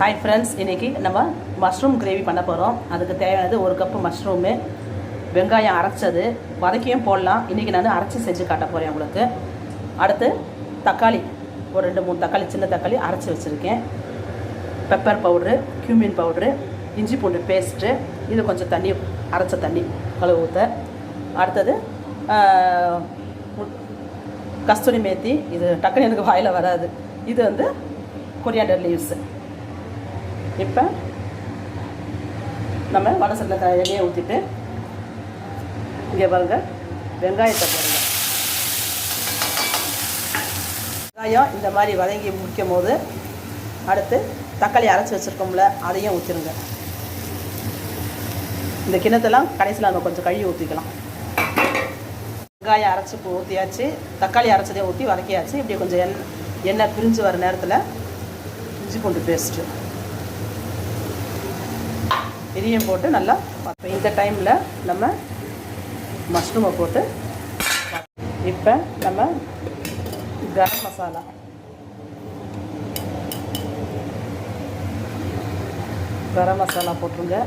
Hi friends, இன்றைக்கி நம்ம mushroom gravy பண்ண போகிறோம். அதுக்கு தேவையானது 1 கப்பு மஷ்ரூமு, வெங்காயம் அரைச்சது, வதக்கியும் போடலாம். இன்றைக்கி நான் அரைச்சி செஞ்சு காட்ட போகிறேன் உங்களுக்கு. அடுத்து தக்காளி, ஒரு 2-3 தக்காளி, சின்ன தக்காளி அரைச்சி வச்சுருக்கேன். பெப்பர் பவுட்ரு, கியூமின் பவுட்ரு, இஞ்சி பூண்டு பேஸ்ட்டு, இது கொஞ்சம் தண்ணி, அரைச்ச தண்ணி கழுவு ஊற்ற. அடுத்தது கஸ்தூரி மேத்தி, இது டக்குனு எனக்கு வாயில் வராது. இது வந்து கொரியாண்டர் லீவ்ஸு. இப்போ நம்ம வடசட்டில் எண்ணெயை ஊற்றிட்டு இங்கே பாருங்கள், வெங்காயத்தை போடுங்க. வெங்காயம் இந்த மாதிரி வதங்கி முடிக்கும் போது அடுத்து தக்காளி அரைச்சி வச்சுருக்கோம்ல, அதையும் ஊற்றிடுங்க. இந்த கிணத்தெல்லாம் கடைசியில் நம்ம கொஞ்சம் கழுவி ஊற்றிக்கலாம். வெங்காயம் அரைச்சி ஊற்றியாச்சு, தக்காளி அரைச்சதையும் ஊற்றி வதக்கியாச்சு. இப்படி கொஞ்சம் எண்ணெய் பிரிஞ்சு வர நேரத்தில் இஞ்சி பூண்டு பேஸ்ட்டு இதையும் போட்டு நல்லா. இப்போ இந்த டைமில் நம்ம மஷ்ரூமை போட்டு, இப்போ நம்ம கரம் மசாலா போட்டுருங்க.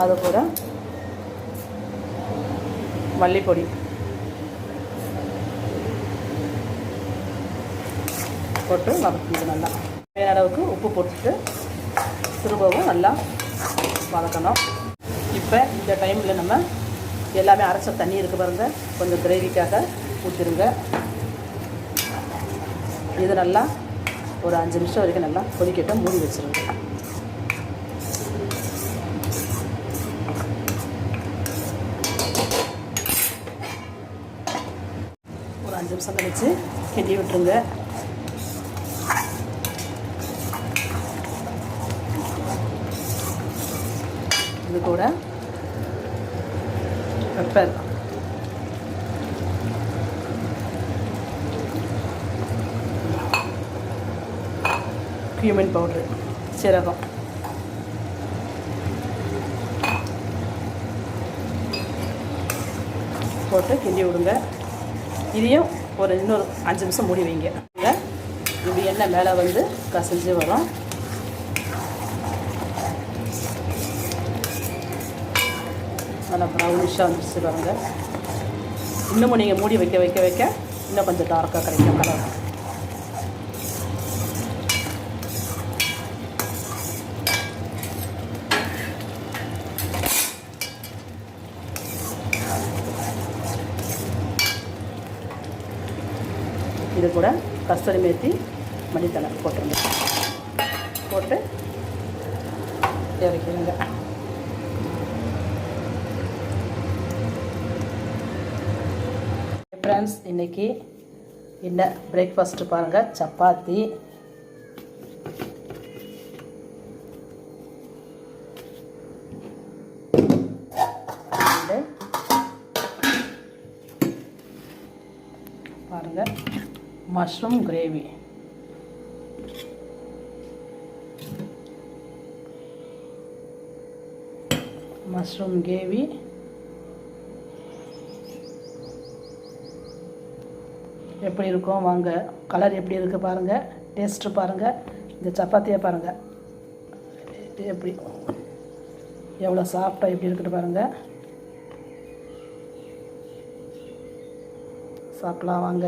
அது கூட மல்லிப்பொடி போட்டு வதக்குங்க. நல்லா தேவையான அளவுக்கு உப்பு போட்டுட்டு திரும்பவும் நல்லா வதக்கணும். இப்போ இந்த டைமில் நம்ம எல்லாமே அரைச்ச தண்ணி இருக்குது பாருங்க, கொஞ்சம் கிரேவிக்காக ஊற்றிடுங்க. இது நல்லா ஒரு 5 நிமிஷம் வரைக்கும் நல்லா கொதிக்கட்டும், மூடி வச்சுருங்க. ஒரு 5 நிமிஷம் கழிச்சு கிண்டி விட்டுருங்க. இது கூட பெப்பர், கியூமின் பவுட்ரு, சீரகம், போட்டு கிண்டி விடுங்க. இதையும் இன்னொரு 5 நிமிஷம் மூடி வைங்க. இப்படி எண்ணெய் மேலே வந்து கசிஞ்சு வரும். நல்லா ப்ரௌனிஷாக வந்துச்சு பாருங்க. இன்னமும் நீங்கள் மூடி வைக்க வைக்க வைக்க இன்னும் கொஞ்சம் டார்க்காக கிடைக்கும் கலர். இது கூட கஸ்தூரி மேத்தி, மல்லித்தலை போட்டுருங்க. போட்டு இறக்கிடுங்க. ஃப்ரெண்ட்ஸ், இன்றைக்கி என்ன பிரேக்ஃபாஸ்ட்டு பாருங்கள். சப்பாத்தி, பாருங்கள் மஷ்ரூம் கிரேவி, எப்படி இருக்கும் வாங்க. கலர் எப்படி இருக்குது பாருங்கள், டேஸ்ட்டு பாருங்கள். இந்த சப்பாத்தியை பாருங்கள் எப்படி எவ்வளோ சாஃப்டாக எப்படி இருக்குது பாருங்கள். சாப்பிட்லாம் வாங்க.